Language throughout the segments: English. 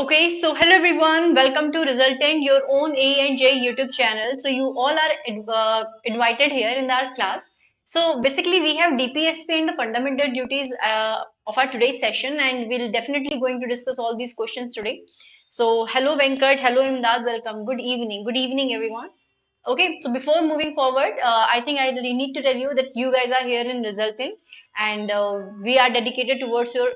Okay, so hello everyone, welcome to Resultant, your own A and J YouTube channel. So you all are invited here in our class. So basically we have DPSP and the fundamental duties of our today's session, and we'll definitely going to discuss all these questions today. So hello Venkat, hello Imdad, welcome. Good evening everyone. Okay, so before moving forward, I think I really need to tell you that you guys are here in Resultant, and we are dedicated towards your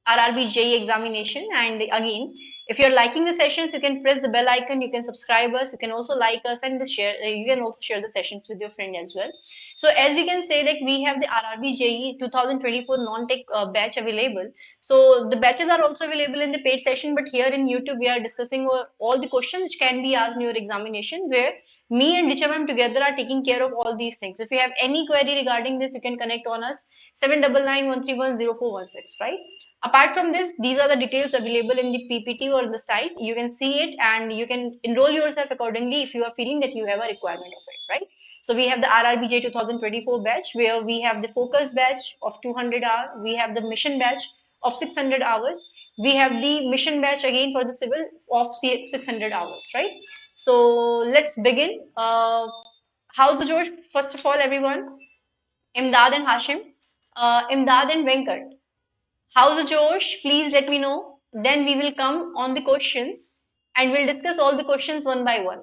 RRB JE examination. And again, if you're liking the sessions, you can press the bell icon, you can subscribe us, you can also like us and share. You can also share the sessions with your friend as well. So as we can say that we have the RRB JE 2024 non-tech batch available. So the batches are also available in the paid session, but here in YouTube we are discussing all the questions which can be asked in your examination, where me and Dicha ma'am together are taking care of all these things. If you have any query regarding this, you can connect on us 7991310416, right? Apart from this, these are the details available in the PPT or the site. You can see it and you can enroll yourself accordingly if you are feeling that you have a requirement of it, right? So we have the RRBJ 2024 batch, where we have the focus batch of 200 hours. We have the mission batch of 600 hours. We have the mission batch again for the civil of 600 hours, right? So let's begin. How's the George? First of all, everyone, Imdad and Hashim, Imdad and Venkat. How's the Josh? Please let me know. Then we will come on the questions and we'll discuss all the questions one by one.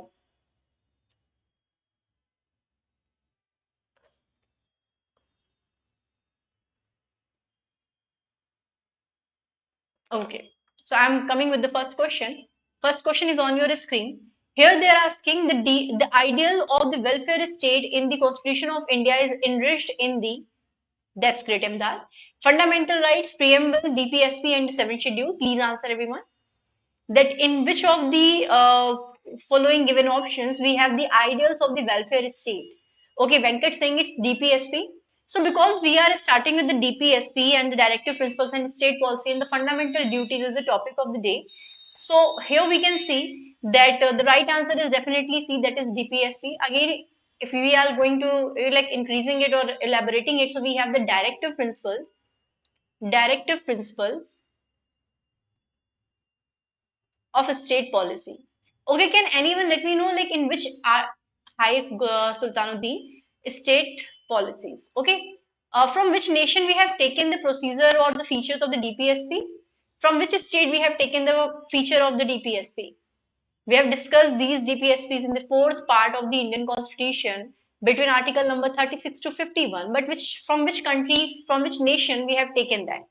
Okay. So I'm coming with the first question. First question is on your screen. Here they are asking the ideal of the welfare state in the Constitution of India is enriched in the, that's great, Imdad. Fundamental rights, preamble, DPSP and the seventh schedule. Please answer everyone. That in which of the following given options we have the ideals of the welfare state. Okay, Venkat saying it's DPSP. So because we are starting with the DPSP and the directive principles and state policy and the fundamental duties is the topic of the day. So here we can see that the right answer is definitely C, that is DPSP. Again, if we are going to like increasing it or elaborating it, so we have the directive principles of a state policy. Okay, can anyone let me know like in which high Sultanuddin state policies? Okay, from which nation we have taken the procedure or the features of the DPSP? From which state we have taken the feature of the DPSP? We have discussed these DPSPs in the fourth part of the Indian Constitution between article number 36 to 51. But which from which country, from which nation we have taken that?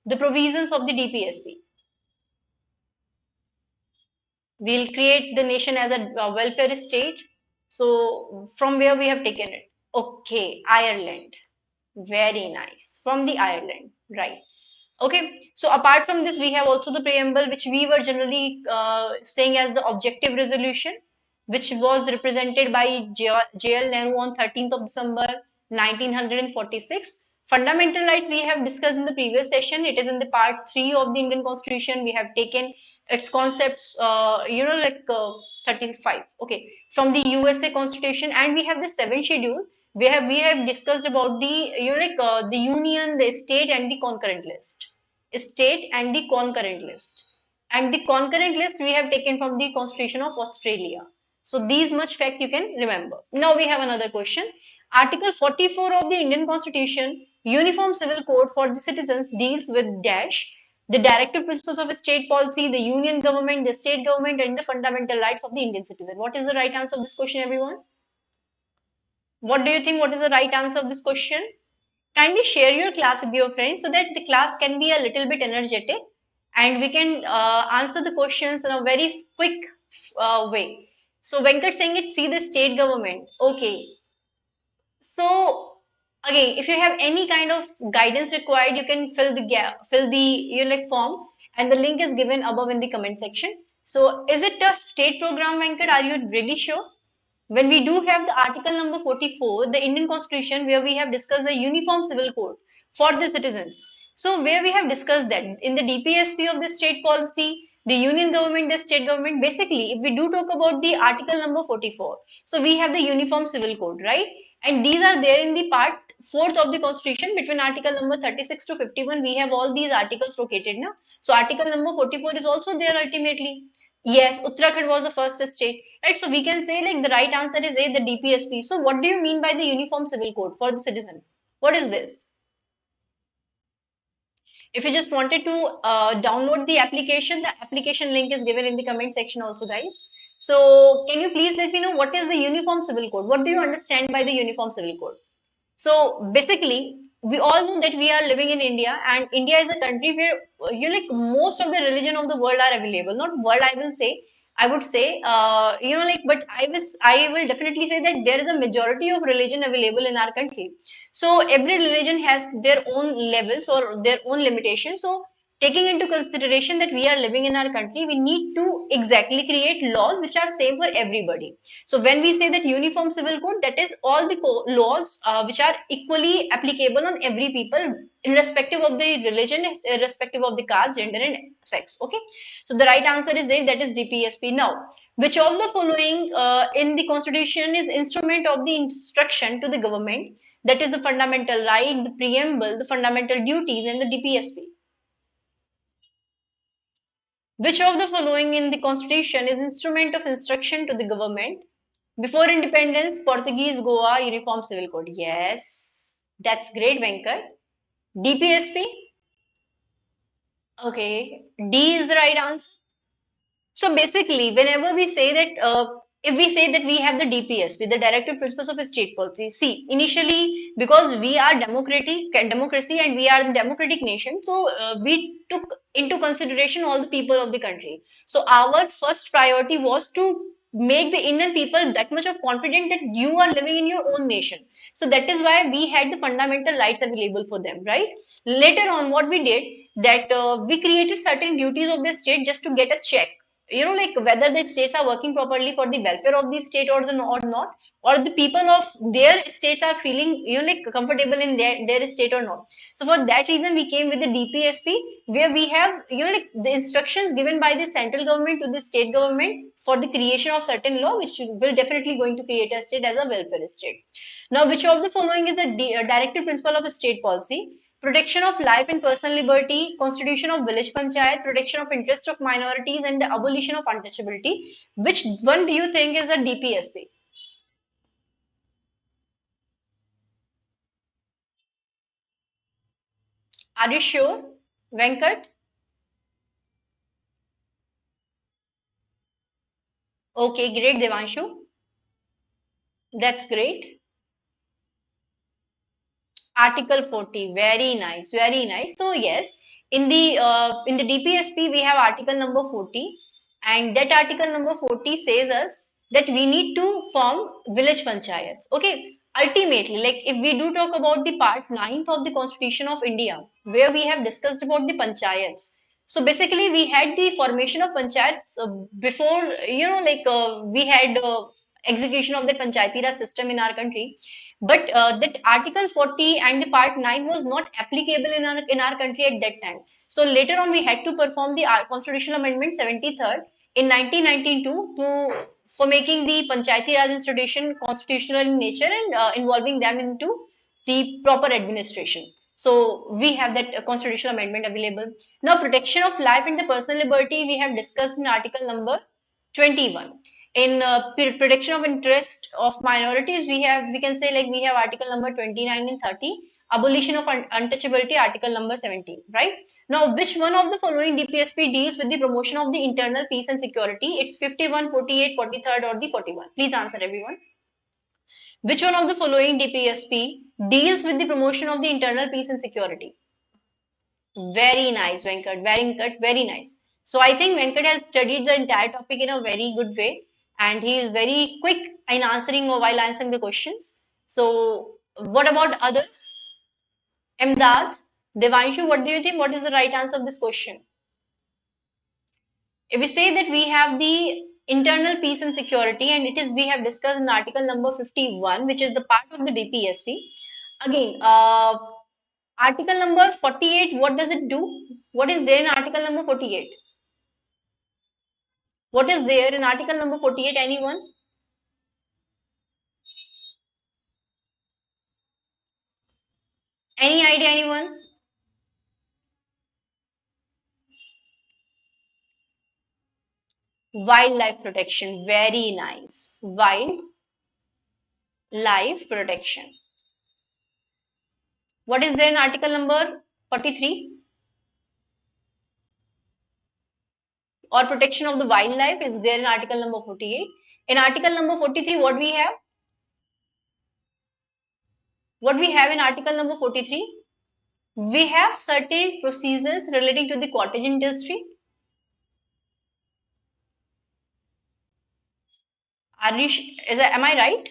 The provisions of the DPSP. We'll create the nation as a welfare state. So from where we have taken it? Okay, Ireland. Very nice. From the Ireland, right? Okay. So apart from this, we have also the preamble, which we were generally saying as the objective resolution, which was represented by JL Nehru on 13th of December 1946. Fundamental rights we have discussed in the previous session. It is in the part 3 of the Indian Constitution. We have taken its concepts, like 35. Okay, from the USA Constitution, and we have the seventh schedule. We have discussed about the the union, the state, and the concurrent list. State and the concurrent list. And the concurrent list we have taken from the Constitution of Australia. So these much fact you can remember. Now we have another question. Article 44 of the Indian Constitution, Uniform Civil Code for the citizens, deals with dash the directive principles of state policy, the union government, the state government, and the fundamental rights of the Indian citizen. What is the right answer of this question, everyone? What do you think? What is the right answer of this question? Kindly share your class with your friends so that the class can be a little bit energetic and we can answer the questions in a very quick way. So Venkat saying it, see the state government. Okay. So again, if you have any kind of guidance required, you can fill the gap, fill the form, and the link is given above in the comment section. So is it a state program, Venkat? Are you really sure? When we do have the article number 44, the Indian Constitution, where we have discussed the uniform civil code for the citizens. So where we have discussed that in the DPSP of the state policy, the union government, the state government, basically, if we do talk about the article number 44, so we have the uniform civil code, right? And these are there in the part 4th of the constitution, between article number 36 to 51, we have all these articles located now. So article number 44 is also there ultimately. Yes, Uttarakhand was the first state, right? So we can say like the right answer is A, the DPSP. So what do you mean by the Uniform Civil Code for the citizen? What is this? If you just wanted to download the application link is given in the comment section also, guys. So can you please let me know what is the Uniform Civil Code? What do you understand by the Uniform Civil Code? So basically, we all know that we are living in India, and India is a country where like most of the religion of the world are available. Not world, I will say. I would say, like, but I will definitely say that there is a majority of religion available in our country. So every religion has their own levels or their own limitations. So taking into consideration that we are living in our country, we need to exactly create laws which are same for everybody. So when we say that uniform civil code, that is all the laws which are equally applicable on every people, irrespective of the religion, irrespective of the caste, gender, and sex. Okay. So the right answer is A, that is DPSP. Now, which of the following in the constitution is instrument of the instruction to the government? That is the fundamental right, the preamble, the fundamental duties, and the DPSP. Which of the following in the constitution is instrument of instruction to the government? Before independence, Portuguese Goa Uniform Civil Code. Yes, that's great, Venkat. DPSP? Okay, D is the right answer. So basically, whenever we say that, if we say that we have the DPS with the Directive Principles of State Policy, see, initially because we are democracy, and we are the democratic nation, so we took into consideration all the people of the country. So our first priority was to make the Indian people that much of confident that you are living in your own nation. So that is why we had the fundamental rights available for them, right? Later on, what we did that we created certain duties of the state just to get a check, like whether the states are working properly for the welfare of the state or or not, or the people of their states are feeling like comfortable in their state or not. So for that reason we came with the DPSP, where we have like the instructions given by the central government to the state government for the creation of certain law, which will definitely going to create a state as a welfare state. Now, which of the following is the directive principle of a state policy? Protection of life and personal liberty, constitution of village panchayat, protection of interest of minorities, and the abolition of untouchability. Which one do you think is the DPSP? Are you sure, Venkat? Okay, great, Devanshu. That's great. Article 40, very nice, very nice. So yes, in the DPSP we have article number 40, and that article number 40 says us that we need to form village panchayats. Okay, ultimately, like if we do talk about the part ninth of the Constitution of India, where we have discussed about the panchayats. So basically, we had the formation of panchayats before, we had execution of the panchayati Raj system in our country, but that article 40 and the part 9 was not applicable in our country at that time. So later on we had to perform the constitutional amendment 73rd in 1992 to for making the panchayati raj institution constitutional in nature, and involving them into the proper administration. So we have that constitutional amendment available. Now, protection of life and the personal liberty we have discussed in article number 21. In protection of interest of minorities, we can say like we have article number 29 and 30. Abolition of untouchability, article number 17, right? Now, which one of the following DPSP deals with the promotion of the internal peace and security? It's 51, 48, 43rd, or the 41. Please answer, everyone. Which one of the following DPSP deals with the promotion of the internal peace and security? Very nice, Venkat. Very good. Very nice. So I think Venkat has studied the entire topic in a very good way, and he is very quick in answering or while answering the questions. So what about others? Imdad, Devanshu, what do you think? What is the right answer of this question? If we say that we have the internal peace and security, and it is we have discussed in article number 51, which is the part of the DPSP. Again, article number 48, what does it do? What is there in article number 48? What is there in article number 48? Anyone? Any idea, anyone? Wildlife protection. Very nice. Wildlife protection. What is there in article number 43? Or protection of the wildlife is there in article number 48. In article number 43, what we have? What we have in article number 43? We have certain procedures relating to the cottage industry. Am I right?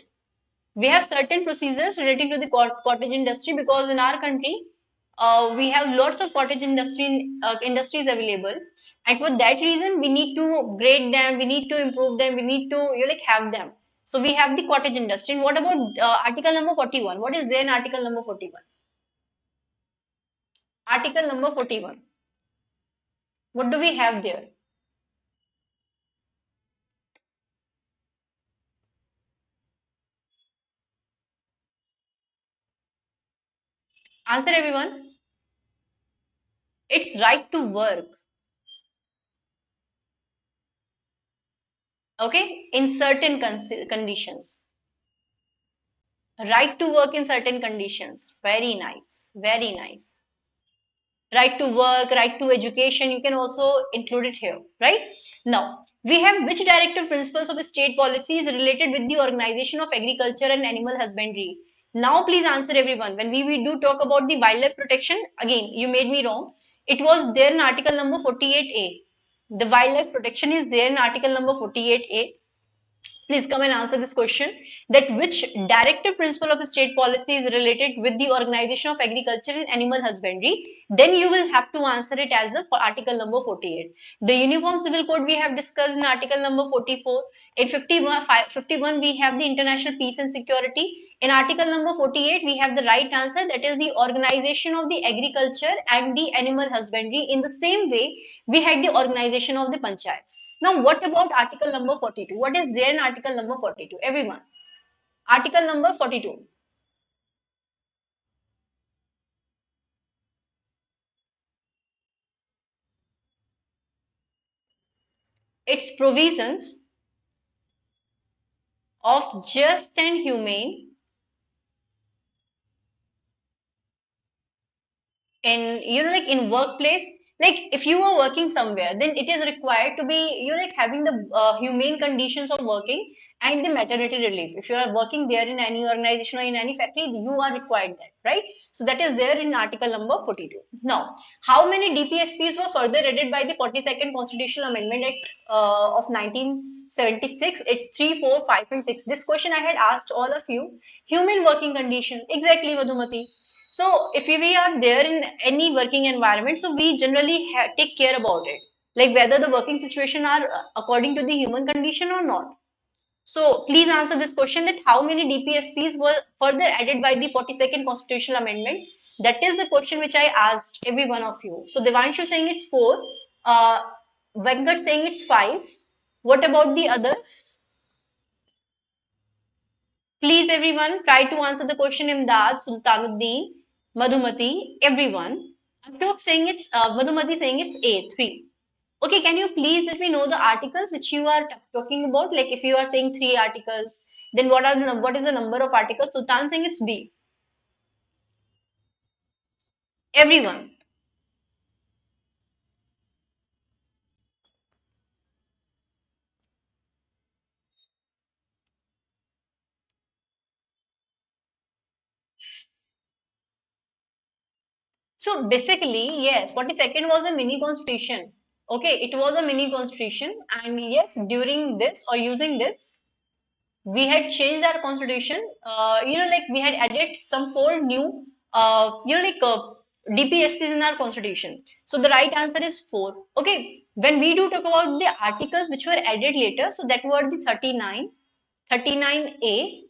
We have certain procedures relating to the cottage industry because in our country, we have lots of cottage industries available, and for that reason, we need to grade them, we need to improve them, we need to have them. So we have the cottage industry. And what about article number 41? What is there in article number 41? Article number 41. What do we have there? Answer everyone. It's right to work. Okay, in certain conditions. Right to work in certain conditions. Very nice. Very nice. Right to work, right to education, you can also include it here, right? Now, we have which directive principles of state policy is related with the organization of agriculture and animal husbandry? Now, please answer everyone. When we do talk about the wildlife protection, again, you made me wrong. It was there in article number 48A. The wildlife protection is there in article number 48A. Please come and answer this question, that which directive principle of state policy is related with the organization of agriculture and animal husbandry. Then you will have to answer it as the article number 48. The uniform civil code we have discussed in article number 44. In 51 we have the international peace and security. In article number 48 we have the right answer, that is the organization of the agriculture and the animal husbandry. In the same way we had the organization of the panchayats. Now, what about article number 42? What is there in article number 42? Everyone. Article number 42. Its provisions of just and humane in in workplace, like if you are working somewhere, then it is required to be having the humane conditions of working and the maternity relief. If you are working there in any organization or in any factory, you are required that, right? So that is there in article number 42. Now, how many DPSPs were further added by the 42nd constitutional amendment act of 1976? It's 3, 4, 5, and 6. This question I had asked all of you. Humane working condition, exactly, Madhumati. So if we are there in any working environment, so we generally take care about it, like whether the working situation are according to the human condition or not. So please answer this question, that how many DPSPs were further added by the 42nd constitutional amendment? That is the question which I asked every one of you. So Devanshu saying it's 4, uh, Venkat saying it's 5. What about the others? Please, everyone, try to answer the question. Imdad, Sultanuddin, Madhumati, everyone. Ashok saying it's Madhumati saying it's A, 3. Okay, can you please let me know the articles which you are talking about? Like if you are saying 3 articles, then what is the number of articles? Sultan saying it's B. Everyone. So basically, yes, 42nd was a mini constitution. Okay, it was a mini constitution, and yes, during this or using this, we had changed our constitution. Like we had added some 4 new, DPSPs in our constitution. So the right answer is 4. Okay, when we do talk about the articles which were added later, so that were the 39, 39A,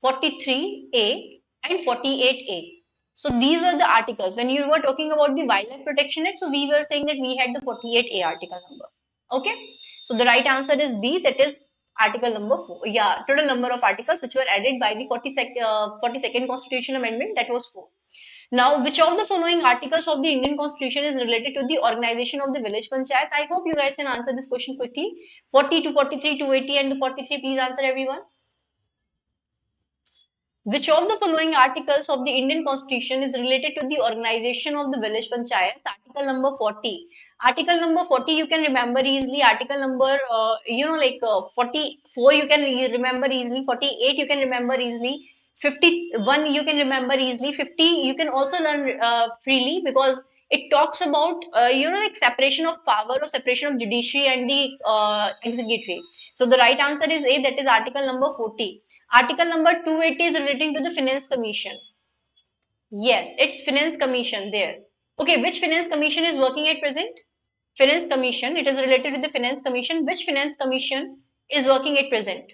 43A, and 48A. So these were the articles. When you were talking about the Wildlife Protection Act, so we were saying that we had the 48A article number. Okay. So the right answer is B, that is article number 4. Yeah, total number of articles which were added by the 42nd Constitution Amendment, that was 4. Now, which of the following articles of the Indian Constitution is related to the organization of the village panchayat? I hope you guys can answer this question quickly. 40 to 43 to 80 and the 43, please answer everyone. Which of the following articles of the Indian Constitution is related to the organization of the village panchayats? Article number 40. Article number 40 you can remember easily. Article number, 44 you can remember easily. 48 you can remember easily. 51 you can remember easily. 50 you can also learn freely because it talks about, like separation of power or separation of judiciary and the executive. So the right answer is A, that is article number 40. Article number 280 is relating to the Finance Commission. Yes, it's Finance Commission there. Okay, which Finance Commission is working at present? Finance Commission. It is related to the Finance Commission. Which Finance Commission is working at present?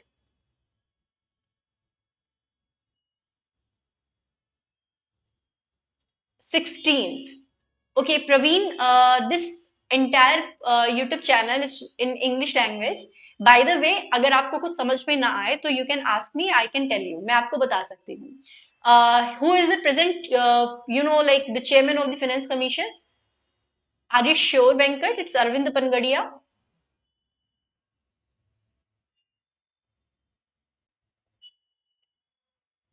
16th. Okay, Praveen, this entire YouTube channel is in English language. By the way, अगर आपको कुछ समझ में ना आए तो you can ask me, I can tell you. मैं आपको बता सकती हूँ. Who is the present, like the chairman of the Finance Commission? Are you sure, Venkat? It's Arvind Pangadia.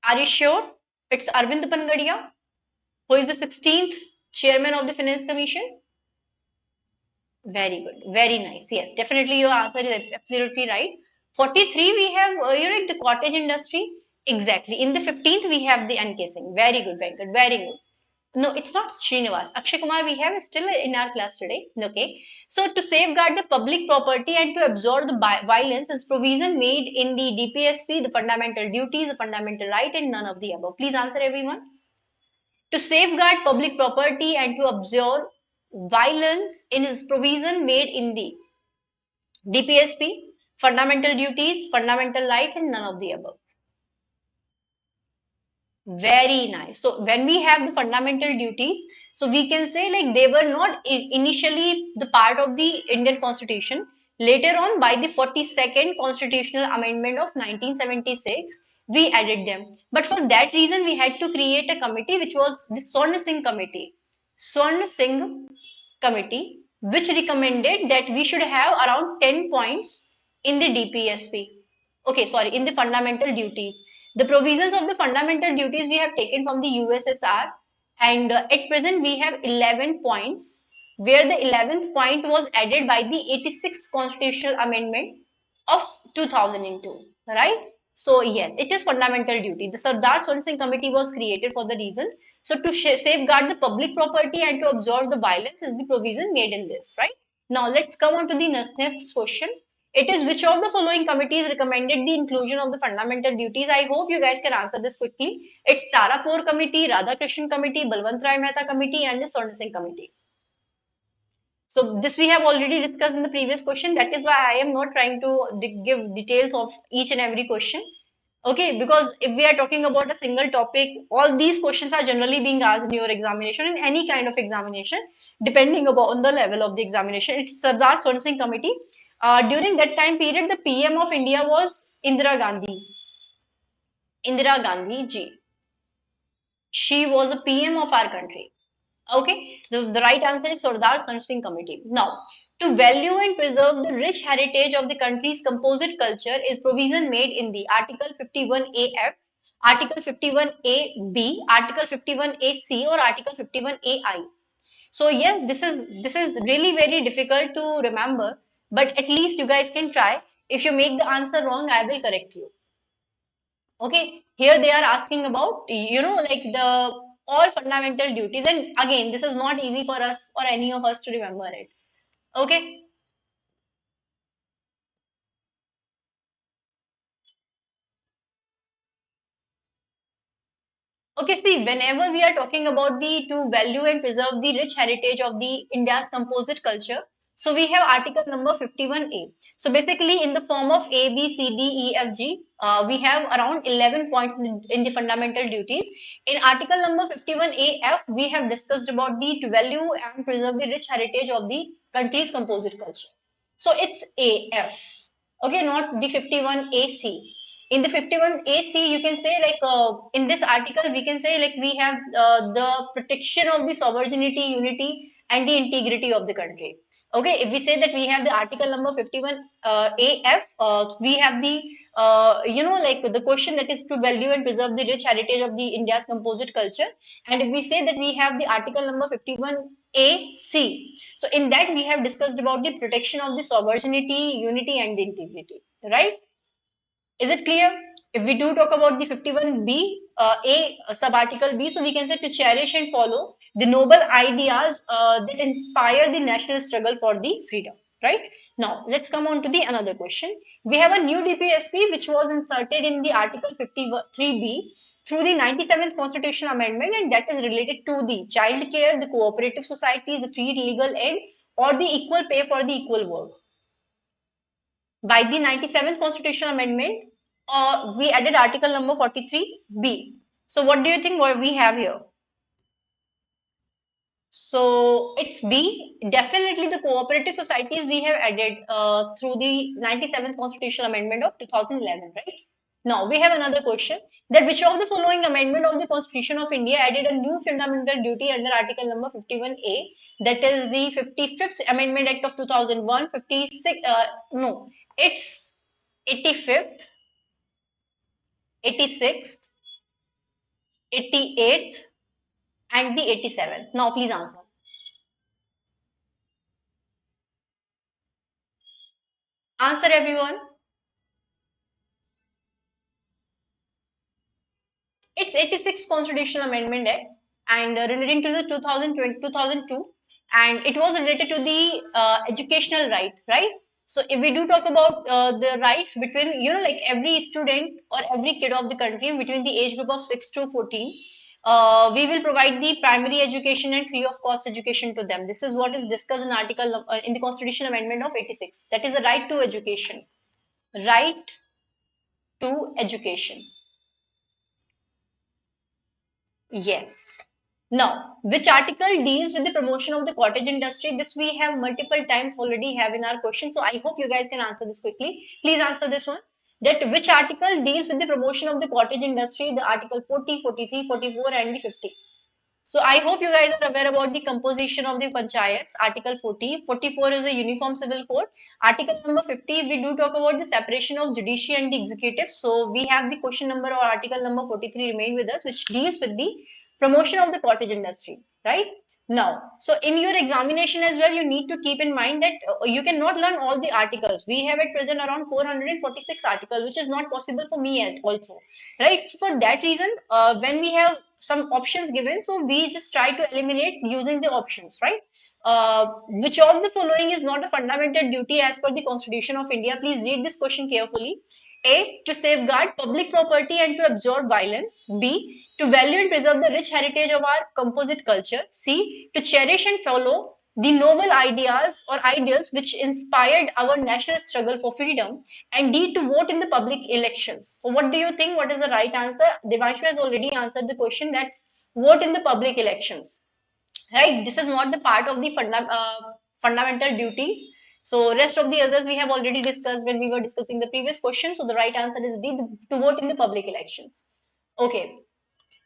Are you sure? It's Arvind Pangadia, who is the 16th chairman of the Finance Commission. Very good. Very nice. Yes, definitely your answer is absolutely right. 43, we have, like the cottage industry. Exactly. In the 15th, we have the uncasing. Very good, Venkat. Very good. No, it's not Srinivas. Akshay Kumar, we have still in our class today. Okay. So, to safeguard the public property and to absorb the violence is provision made in the DPSP, the fundamental duties, the fundamental right, and none of the above. Please answer everyone. To safeguard public property and to absorb violence in his provision made in the DPSP, fundamental duties, fundamental rights, and none of the above. Very nice. So when we have the fundamental duties, so we can say like they were not initially the part of the Indian Constitution. Later on, by the 42nd Constitutional Amendment of 1976, we added them. But for that reason, we had to create a committee which was the Swarna Singh Committee. Swarna Singh Committee, which recommended that we should have around 10 points in the DPSP. Okay, sorry, in the fundamental duties. The provisions of the fundamental duties we have taken from the USSR, and at present we have 11 points, where the 11th point was added by the 86th Constitutional Amendment of 2002, right? So yes, it is fundamental duty. The Sardar Swan Singh Committee was created for the reason. So to safeguard the public property and to absorb the violence is the provision made in this, right? Now let's come on to the next question. It is which of the following committees recommended the inclusion of the fundamental duties? I hope you guys can answer this quickly. It's Tarapur Committee, Radhakrishnan Committee, Balwant Rai Mehta Committee, and the Swarna Singh Committee. So this we have already discussed in the previous question. That is why I am not trying to give details of each and every question. Okay, because if we are talking about a single topic, all these questions are generally being asked in your examination, in any kind of examination, depending upon the level of the examination. It's Sardar Swan Singh Committee. During that time period, the PM of India was Indira Gandhi. Indira Gandhi ji. She was a PM of our country. Okay, so the right answer is Sardar Swan Singh Committee. Now, to value and preserve the rich heritage of the country's composite culture is provision made in the Article 51AF, Article 51AB, Article 51AC, or Article 51AI. So yes, this is really very difficult to remember, but at least you guys can try. If you make the answer wrong, I will correct you. Okay, here they are asking about, like the all fundamental duties. And again, this is not easy for us or any of us to remember it. Okay. Okay, see, whenever we are talking about the to value and preserve the rich heritage of the India's composite culture, so we have article number 51A. So basically, in the form of A, B, C, D, E, F, G, we have around 11 points in the fundamental duties. In article number 51AF, we have discussed about the to value and preserve the rich heritage of the country's composite culture. So it's AF. Okay, not the 51AC. In the 51AC, you can say like in this article, we can say like we have the protection of the sovereignty, unity, and the integrity of the country. Okay, if we say that we have the article number 51 AF, we have the like the question that is to value and preserve the rich heritage of the India's composite culture. And if we say that we have the article number 51 AC, so in that we have discussed about the protection of the sovereignty, unity, and the integrity, right? Is it clear? If we do talk about the 51B, sub-article B, so we can say to cherish and follow the noble ideas that inspire the national struggle for the freedom. Right? Now, let's come on to the another question. We have a new DPSP which was inserted in the Article 53B through the 97th Constitutional Amendment, and that is related to the child care, the cooperative societies, the free legal aid, or the equal pay for the equal work. By the 97th Constitutional Amendment, we added article number 43B. So what do you think what we have here? So it's B. Definitely the cooperative societies we have added through the 97th Constitutional Amendment of 2011, right? Now we have another question that which of the following amendment of the Constitution of India added a new fundamental duty under article number 51A, that is the 55th Amendment Act of 2001, 56, no, it's 85th, 86th, 88th, and the 87th. Now please answer. Answer everyone. It's 86th Constitutional Amendment Act and relating to the 2020, 2002, and it was related to the educational right? So if we do talk about the rights between, like every student or every kid of the country between the age group of 6 to 14, we will provide the primary education and free of cost education to them. This is what is discussed in article in the Constitutional Amendment of 86. That is the right to education. Right to education. Yes. Now, which article deals with the promotion of the cottage industry? This we have multiple times already have in our question. So I hope you guys can answer this quickly. Please answer this one. That which article deals with the promotion of the cottage industry? The article 40, 43, 44, and the 50. So I hope you guys are aware about the composition of the panchayats. Article 40, 44 is a uniform civil code. Article number 50, we do talk about the separation of judiciary and the executive. So we have the question number or article number 43 remain with us, which deals with the promotion of the cottage industry, right? Now, so in your examination as well, you need to keep in mind that you cannot learn all the articles. We have at present around 446 articles, which is not possible for me as also, right? So for that reason, when we have some options given, so we just try to eliminate using the options, right? Which of the following is not a fundamental duty as per the Constitution of India? Please read this question carefully. A, to safeguard public property and to absorb violence. B, to value and preserve the rich heritage of our composite culture. C, to cherish and follow the noble ideas or ideals which inspired our national struggle for freedom. And D, to vote in the public elections. So what do you think? What is the right answer? Devanshu has already answered the question. That's vote in the public elections, right? This is not the part of the fundamental duties. So rest of the others we have already discussed when we were discussing the previous question. So the right answer is D, to vote in the public elections. Okay.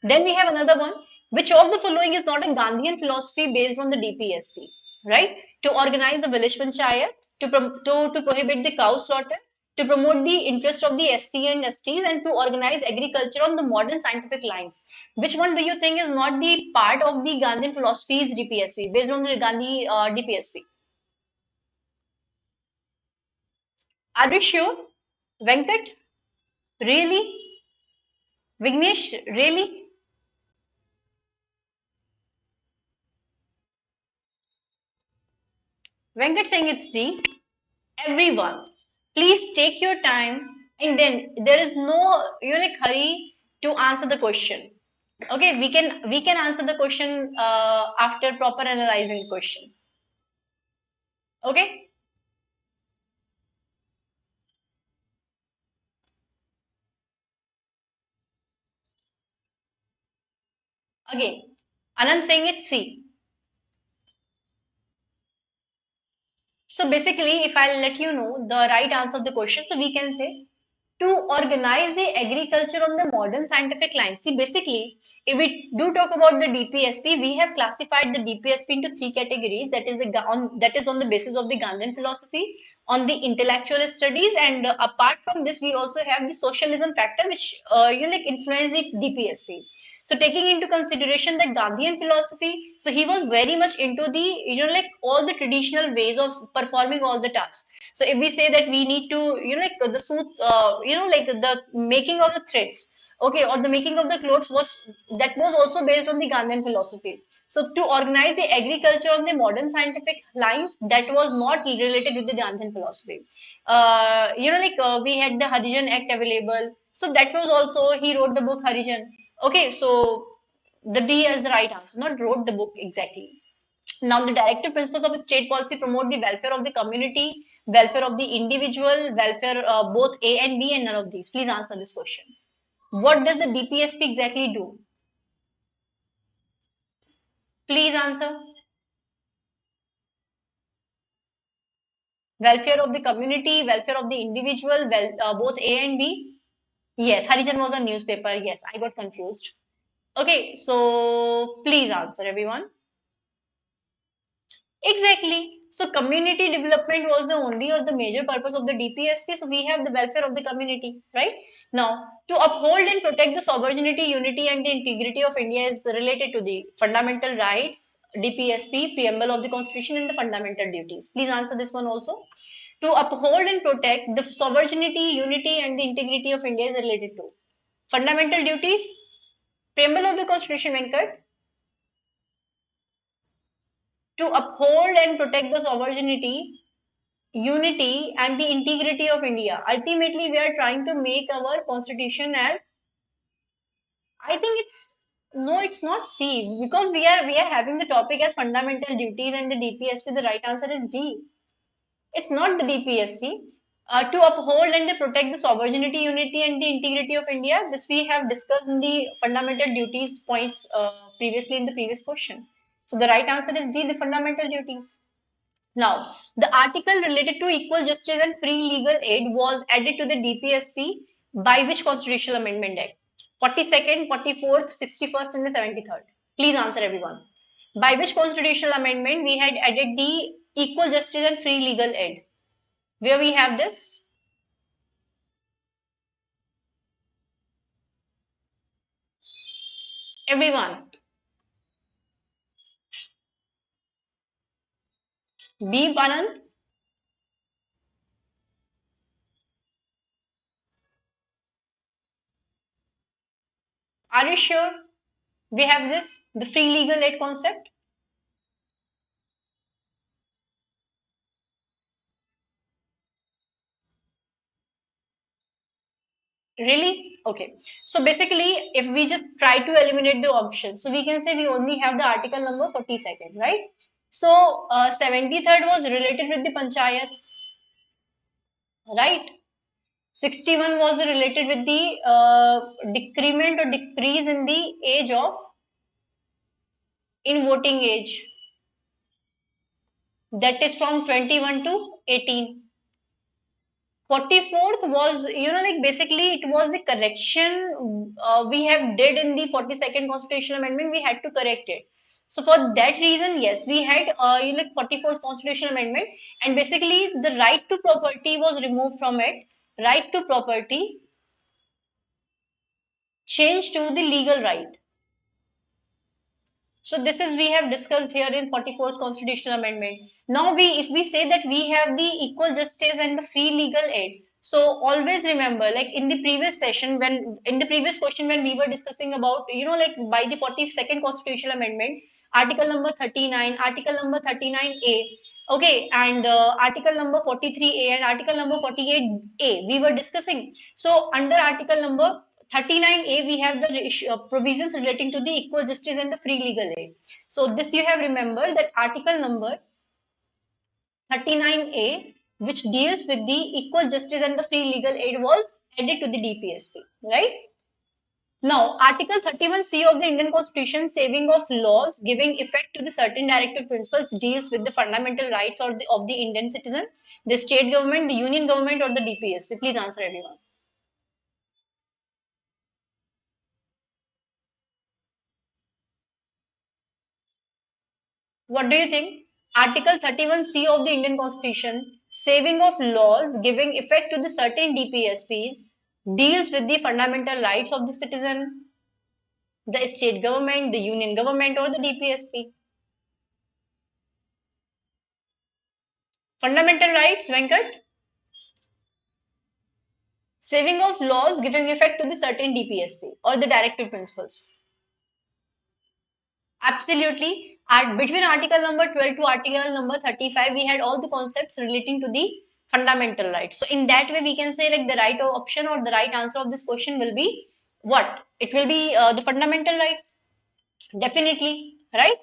Then we have another one. Which of the following is not a Gandhian philosophy based on the DPSP? Right? To organize the village panchayat, to prohibit the cow slaughter, to promote the interest of the SC and STs, and to organize agriculture on the modern scientific lines. Which one do you think is not the part of the Gandhian philosophy's DPSP, based on the Gandhi DPSP? Are you sure? Venkat? Really? Vignesh? Really? Venkat saying it's D. Everyone, please take your time, and then there is no like hurry to answer the question. Okay, we can answer the question after proper analyzing the question. Okay, again, Anand saying it's C. So basically, if I'll let you know the right answer of the question, so we can say To organize the agriculture on the modern scientific lines. See, basically, if we do talk about the DPSP, we have classified the DPSP into three categories. That is on the basis of the Gandhian philosophy, on the intellectual studies, and apart from this, we also have the socialism factor, which influence the DPSP. So, taking into consideration the Gandhian philosophy, so he was very much into the all the traditional ways of performing all the tasks. So if we say that we need to, the suit, the making of the threads, okay, or the making of the clothes was also based on the Gandhian philosophy. So to organize the agriculture on the modern scientific lines, that was not related with the Gandhian philosophy. We had the Harijan Act available. So that was also, he wrote the book Harijan. Okay, so the D is the right answer, not wrote the book exactly. Now, the directive principles of state policy promote the welfare of the community, welfare of the individual, welfare both A and B, and none of these. Please answer this question. What does the DPSP exactly do? Please answer. Welfare of the community, welfare of the individual, both A and B. Yes, Harijan was a newspaper. Yes, I got confused. Okay, so please answer, everyone. Exactly. So community development was the only or the major purpose of the DPSP. So we have the welfare of the community, right? Now, to uphold and protect the sovereignty, unity, and the integrity of India is related to the fundamental rights, DPSP, preamble of the Constitution, and the fundamental duties. Please answer this one also. To uphold and protect the sovereignty, unity, and the integrity of India is related to fundamental duties, preamble of the Constitution, Venkat. To uphold and protect the sovereignty, unity, and the integrity of India. Ultimately, we are trying to make our constitution as, I think it's, no, it's not C, because we are having the topic as fundamental duties and the DPSP. The right answer is D. It's not the DPSP. To uphold and to protect the sovereignty, unity, and the integrity of India. This we have discussed in the fundamental duties points previously in the previous question. So the right answer is D, the fundamental duties. Now, the article related to equal justice and free legal aid was added to the DPSP by which constitutional amendment act? 42nd, 44th, 61st, and the 73rd. Please answer, everyone. By which constitutional amendment we had added the equal justice and free legal aid? Where we have this? Everyone. B. Anand. Are you sure we have this? The free legal aid concept? Really? Okay. So basically, if we just try to eliminate the options, so we can say we only have the article number 42nd, right? So 73rd was related with the panchayats, right? 61 was related with the decrement or decrease in the age of in voting age. That is from 21 to 18. 44th was, basically it was the correction we have did in the 42nd constitutional amendment. We had to correct it. So for that reason, yes, we had 44th constitutional amendment, and basically the right to property was removed from it. Right to property changed to the legal right. So this is we have discussed here in 44th constitutional amendment. Now if we say that we have the equal justice and the free legal aid, so always remember, like in the previous session, when in the previous question when we were discussing about, by the 42nd constitutional amendment, article number 39, article number 39A, okay, and article number 43A and article number 48A, we were discussing. So under article number 39A, we have the provisions relating to the equal justice and the free legal aid. So this you have remembered that article number 39A, which deals with the equal justice and the free legal aid, was added to the DPSP, right? Now, Article 31C of the Indian Constitution, saving of laws giving effect to the certain directive principles, deals with the fundamental rights of the Indian citizen, the state government, the union government, or the DPSP. Please answer, everyone. What do you think? Article 31C of the Indian Constitution, saving of laws giving effect to the certain DPSPs, deals with the fundamental rights of the citizen, the state government, the union government, or the DPSP. Fundamental rights, Venkat? Saving of laws giving effect to the certain DPSP or the directive principles. Absolutely. Between article number 12 to article number 35, we had all the concepts relating to the fundamental rights. So in that way, we can say like the right option or the right answer of this question will be what? It will be the fundamental rights. Definitely, right?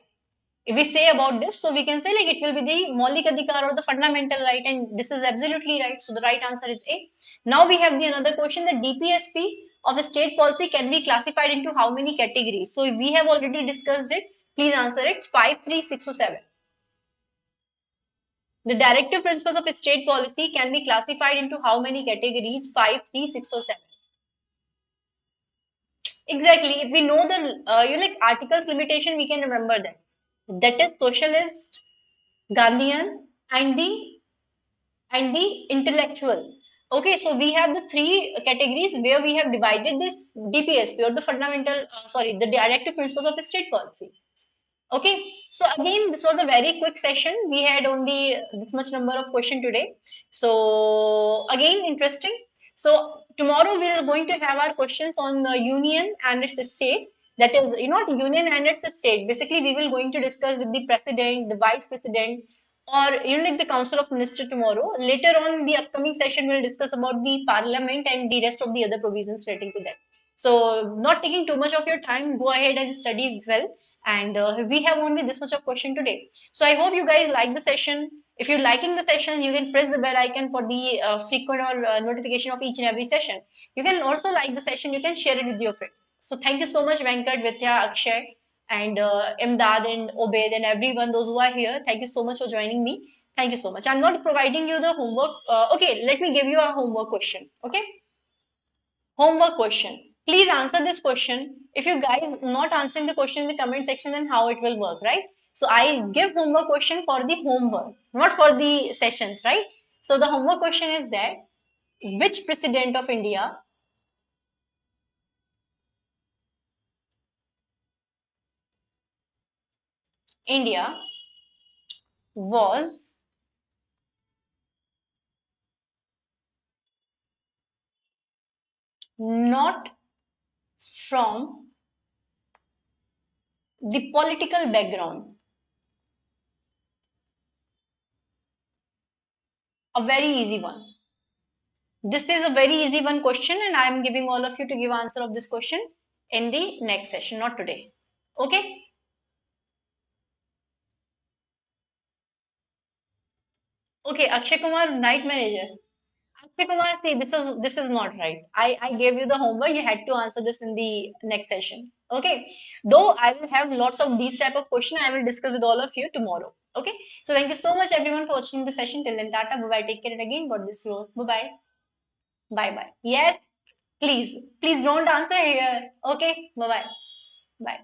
If we say about this, so we can say like it will be the Maulik Adhikar or the fundamental right, and this is absolutely right. So the right answer is A. Now we have the another question: the DPSP of a state policy can be classified into how many categories? So we have already discussed it. Please answer it. 5, 3, 6, or 7. The directive principles of a state policy can be classified into how many categories? 5, 3, 6, or 7. Exactly. If we know the like articles limitation, we can remember that. That is socialist, Gandhian, and the intellectual. Okay, so we have the three categories where we have divided this DPSP or the fundamental, sorry, the directive principles of the state policy. Okay, so again, this was a very quick session. We had only this much number of question today. So again, interesting. So tomorrow we are going to have our questions on the union and its state. That is, not union and its state. Basically, we will going to discuss with the president, the vice president, or like the council of minister tomorrow. Later on, the upcoming session will discuss about the parliament and the rest of the other provisions relating to that. So, not taking too much of your time, go ahead and study well, and we have only this much of question today. So I hope you guys like the session. If you're liking the session, you can press the bell icon for the frequent or notification of each and every session. You can also like the session, you can share it with your friend. So thank you so much, Venkat, Vidya, Akshay, and Imdad and Obed and everyone, those who are here. Thank you so much for joining me. Thank you so much. I'm not providing you the homework. Okay, let me give you a homework question. Okay, homework question. Please answer this question. If you guys not answering the question in the comment section, then how it will work, right? So I give homework question for the homework, not for the sessions, right? So the homework question is that which president of India was not from the political background? A very easy one. This is a very easy one question, and I am giving all of you to give answer of this question in the next session, not today. Okay? Okay, Akshay Kumar, night manager. Akshay Kumar, see, this is not right. I gave you the homework. You had to answer this in the next session. Okay. Though I will have lots of these type of question, I will discuss with all of you tomorrow. Okay. So thank you so much everyone for watching the session. Till then, tata, bye bye. Take care and again. God bless you. Bye bye. Bye bye. Yes, please, please don't answer here. Okay. Bye bye. Bye.